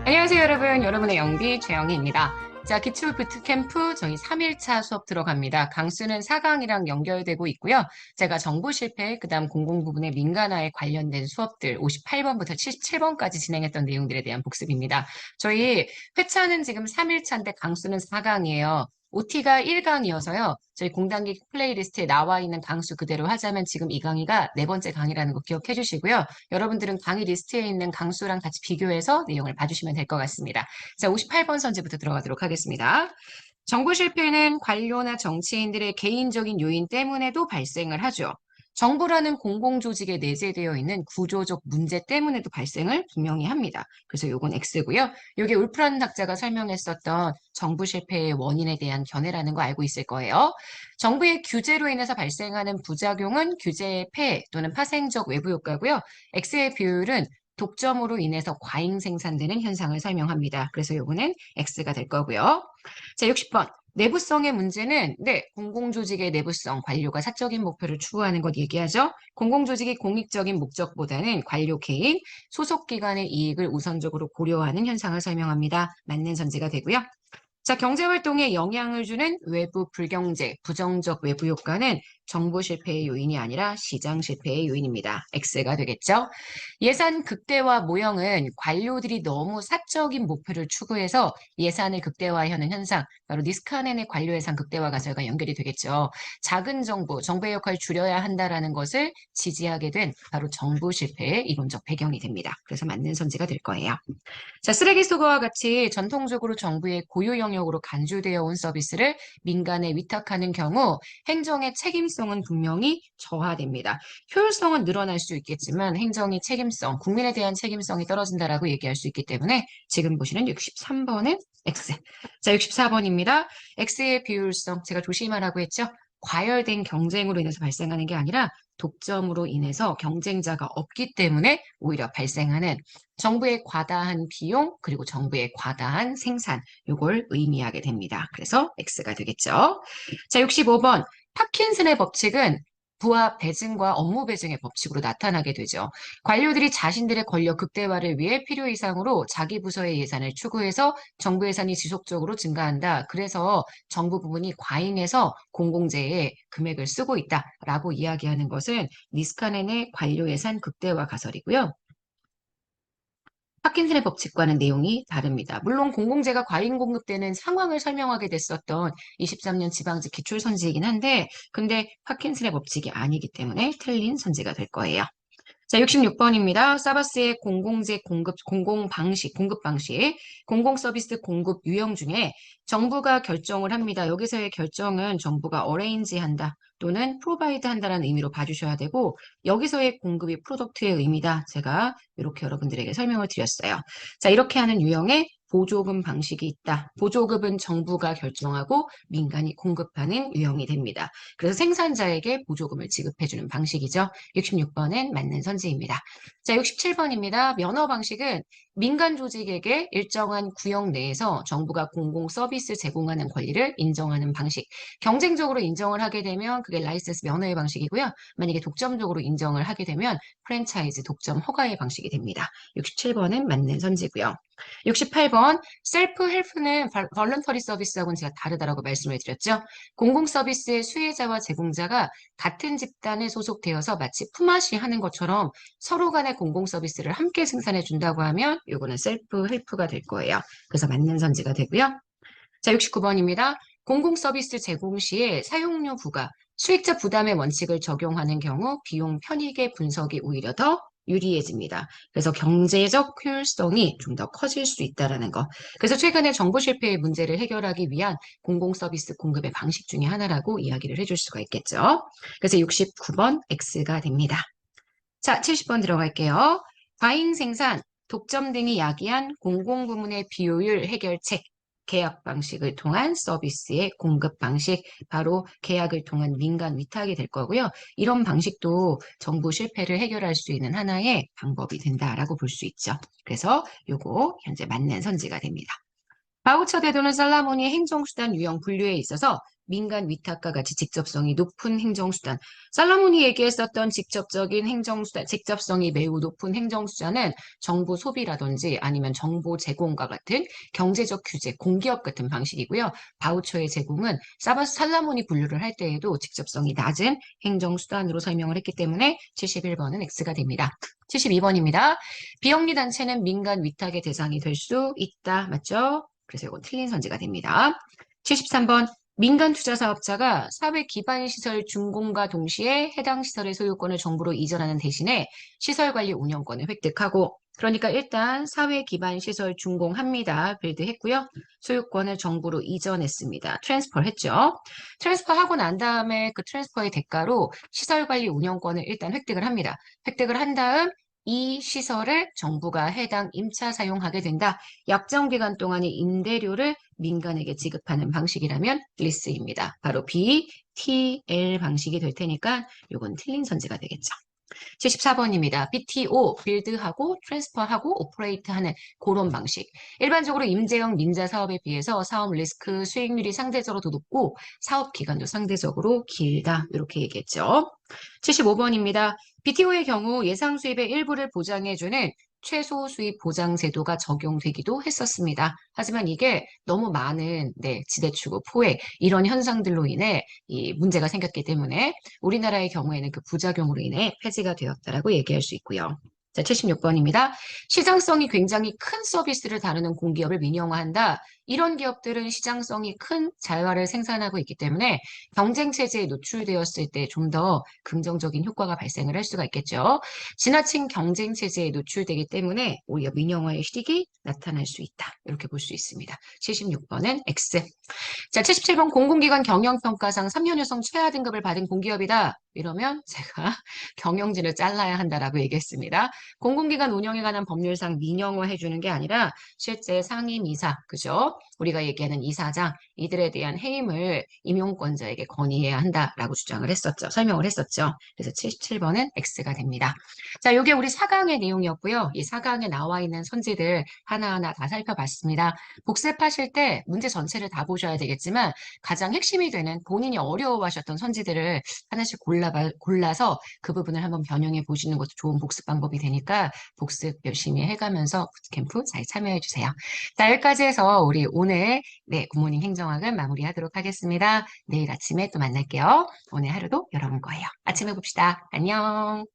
안녕하세요, 여러분. 여러분의 영디 최영희입니다. 자, 기출 부트캠프 저희 3일차 수업 들어갑니다. 강수는 4강이랑 연결되고 있고요. 제가 정보 실패, 그다음 공공 부분의 민간화에 관련된 수업들 58번부터 77번까지 진행했던 내용들에 대한 복습입니다. 저희 회차는 지금 3일차인데 강수는 4강이에요. OT가 1강이어서요. 저희 공단기 플레이리스트에 나와 있는 강수 그대로 하자면 지금 이 강의가 네 번째 강의라는 거 기억해 주시고요. 여러분들은 강의 리스트에 있는 강수랑 같이 비교해서 내용을 봐주시면 될 것 같습니다. 자, 58번 선지부터 들어가도록 하겠습니다. 정부 실패는 관료나 정치인들의 개인적인 요인 때문에도 발생을 하죠. 정부라는 공공조직에 내재되어 있는 구조적 문제 때문에도 발생을 분명히 합니다. 그래서 요건 X고요. 요게 울프란 학자가 설명했었던 정부 실패의 원인에 대한 견해라는 거 알고 있을 거예요. 정부의 규제로 인해서 발생하는 부작용은 규제의 폐해 또는 파생적 외부 효과고요. X의 비율은 독점으로 인해서 과잉 생산되는 현상을 설명합니다. 그래서 요거는 X가 될 거고요. 자, 60번. 내부성의 문제는 공공조직의 내부성, 관료가 사적인 목표를 추구하는 것 얘기하죠. 공공조직이 공익적인 목적보다는 관료 개인, 소속기관의 이익을 우선적으로 고려하는 현상을 설명합니다. 맞는 전제가 되고요. 자, 경제활동에 영향을 주는 외부 불경제, 부정적 외부 효과는 정부 실패의 요인이 아니라 시장 실패의 요인입니다. X가 되겠죠? 예산 극대화 모형은 관료들이 너무 사적인 목표를 추구해서 예산을 극대화하는 현상, 바로 니스카넨의 관료 예산 극대화 가설과 연결이 되겠죠. 작은 정부, 정부의 역할을 줄여야 한다라는 것을 지지하게 된 바로 정부 실패의 이론적 배경이 됩니다. 그래서 맞는 선지가 될 거예요. 자, 쓰레기 수거와 같이 전통적으로 정부의 고유 영역으로 간주되어 온 서비스를 민간에 위탁하는 경우 행정의 책임성은 분명히 저하됩니다. 효율성은 늘어날 수 있겠지만 행정의 책임성, 국민에 대한 책임성이 떨어진다라고 얘기할 수 있기 때문에 지금 보시는 63번은 X. 자, 64번입니다. X의 비효율성, 제가 조심하라고 했죠? 과열된 경쟁으로 인해서 발생하는 게 아니라 독점으로 인해서 경쟁자가 없기 때문에 오히려 발생하는 정부의 과다한 비용 그리고 정부의 과다한 생산 요걸 의미하게 됩니다. 그래서 X가 되겠죠. 자, 65번 파킨슨의 법칙은 부하 배증과 업무 배증의 법칙으로 나타나게 되죠. 관료들이 자신들의 권력 극대화를 위해 필요 이상으로 자기 부서의 예산을 추구해서 정부 예산이 지속적으로 증가한다. 그래서 정부 부분이 과잉해서 공공재에 금액을 쓰고 있다라고 이야기하는 것은 니스카넨의 관료 예산 극대화 가설이고요. 파킨슨의 법칙과는 내용이 다릅니다. 물론 공공재가 과잉 공급되는 상황을 설명하게 됐었던 23년 지방직 기출선지이긴 한데 근데 파킨슨의 법칙이 아니기 때문에 틀린 선지가 될 거예요. 자, 66번입니다. 사바스의 공공재 공급 방식, 공공 서비스 공급 유형 중에 정부가 결정을 합니다. 여기서의 결정은 정부가 어레인지 한다 또는 프로바이드 한다라는 의미로 봐주셔야 되고 여기서의 공급이 프로덕트의 의미다. 제가 이렇게 여러분들에게 설명을 드렸어요. 자, 이렇게 하는 유형의 보조금 방식이 있다. 보조금은 정부가 결정하고 민간이 공급하는 유형이 됩니다. 그래서 생산자에게 보조금을 지급해주는 방식이죠. 66번은 맞는 선지입니다. 자, 67번입니다. 면허 방식은 민간 조직에게 일정한 구역 내에서 정부가 공공 서비스 제공하는 권리를 인정하는 방식. 경쟁적으로 인정을 하게 되면 그게 라이센스 면허의 방식이고요. 만약에 독점적으로 인정을 하게 되면 프랜차이즈 독점 허가의 방식이 됩니다. 67번은 맞는 선지고요. 68번 셀프 헬프는 벌런터리 서비스하고는 제가 다르다라고 말씀을 드렸죠. 공공 서비스의 수혜자와 제공자가 같은 집단에 소속되어서 마치 품앗이 하는 것처럼 서로 간의 공공 서비스를 함께 생산해 준다고 하면 요거는 셀프 헬프가 될 거예요. 그래서 맞는 선지가 되고요. 자, 69번입니다. 공공 서비스 제공 시에 사용료 부과, 수익자 부담의 원칙을 적용하는 경우 비용 편익의 분석이 오히려 더 유리해집니다. 그래서 경제적 효율성이 좀 더 커질 수 있다라는 거. 그래서 최근에 정보 실패의 문제를 해결하기 위한 공공 서비스 공급의 방식 중에 하나라고 이야기를 해줄 수가 있겠죠. 그래서 69번 X가 됩니다. 자, 70번 들어갈게요. 과잉 생산, 독점 등이 야기한 공공부문의 비효율 해결책, 계약 방식을 통한 서비스의 공급 방식, 바로 계약을 통한 민간 위탁이 될 거고요. 이런 방식도 정부 실패를 해결할 수 있는 하나의 방법이 된다라고 볼 수 있죠. 그래서 요거 현재 맞는 선지가 됩니다. 바우처 제도는 살라모니의 행정수단 유형 분류에 있어서 민간 위탁과 같이 직접성이 높은 행정수단. 살라모니 얘기했었던 직접적인 행정수단, 직접성이 매우 높은 행정수단은 정보 소비라든지 아니면 정보 제공과 같은 경제적 규제, 공기업 같은 방식이고요. 바우처의 제공은 사바스 살라모니 분류를 할 때에도 직접성이 낮은 행정수단으로 설명을 했기 때문에 71번은 X가 됩니다. 72번입니다. 비영리 단체는 민간 위탁의 대상이 될 수 있다. 맞죠? 그래서 이건 틀린 선지가 됩니다. 73번. 민간 투자 사업자가 사회 기반 시설 준공과 동시에 해당 시설의 소유권을 정부로 이전하는 대신에 시설 관리 운영권을 획득하고 그러니까 일단 사회 기반 시설 준공합니다. 빌드했고요. 소유권을 정부로 이전했습니다. 트랜스퍼 했죠. 트랜스퍼 하고 난 다음에 그 트랜스퍼의 대가로 시설 관리 운영권을 일단 획득을 합니다. 획득을 한 다음 이 시설을 정부가 해당 임차 사용하게 된다. 약정 기간 동안의 임대료를 민간에게 지급하는 방식이라면 리스입니다. 바로 BTL 방식이 될 테니까 이건 틀린 선지가 되겠죠. 74번입니다. BTO, 빌드하고 트랜스퍼하고 오퍼레이트하는 그런 방식. 일반적으로 임대형 민자 사업에 비해서 사업 리스크 수익률이 상대적으로 더 높고 사업 기간도 상대적으로 길다. 이렇게 얘기했죠. 75번입니다. BTO의 경우 예상 수입의 일부를 보장해주는 최소 수입 보장 제도가 적용되기도 했었습니다. 하지만 이게 너무 많은 지대추구, 포획 이런 현상들로 인해 이 문제가 생겼기 때문에 우리나라의 경우에는 그 부작용으로 인해 폐지가 되었다라고 얘기할 수 있고요. 자, 76번입니다. 시장성이 굉장히 큰 서비스를 다루는 공기업을 민영화한다. 이런 기업들은 시장성이 큰 자회화를 생산하고 있기 때문에 경쟁 체제에 노출되었을 때 좀 더 긍정적인 효과가 발생을 할 수가 있겠죠. 지나친 경쟁 체제에 노출되기 때문에 오히려 민영화의 실익이 나타날 수 있다. 이렇게 볼 수 있습니다. 76번은 X. 자, 77번 공공기관 경영평가상 3년 여성 최하 등급을 받은 공기업이다. 이러면 제가 경영진을 잘라야 한다라고 얘기했습니다. 공공기관 운영에 관한 법률상 민영화 해주는 게 아니라 실제 상임이사, 그죠? 우리가 얘기하는 이사장, 이들에 대한 해임을 임용권자에게 건의해야 한다라고 주장을 했었죠. 설명을 했었죠. 그래서 77번은 X가 됩니다. 자, 요게 우리 4강의 내용이었고요. 이 4강에 나와 있는 선지들 하나하나 다 살펴봤습니다. 복습하실 때 문제 전체를 다 보셔야 되겠지만 가장 핵심이 되는 본인이 어려워하셨던 선지들을 하나씩 골라서 그 부분을 한번 변형해 보시는 것도 좋은 복습 방법이 되니까 복습 열심히 해가면서 부트캠프 잘 참여해 주세요. 자, 여기까지 해서 우리 오늘 굿모닝 행정학은 마무리하도록 하겠습니다. 내일 아침에 또 만날게요. 오늘 하루도 여러분 거예요. 아침에 봅시다. 안녕.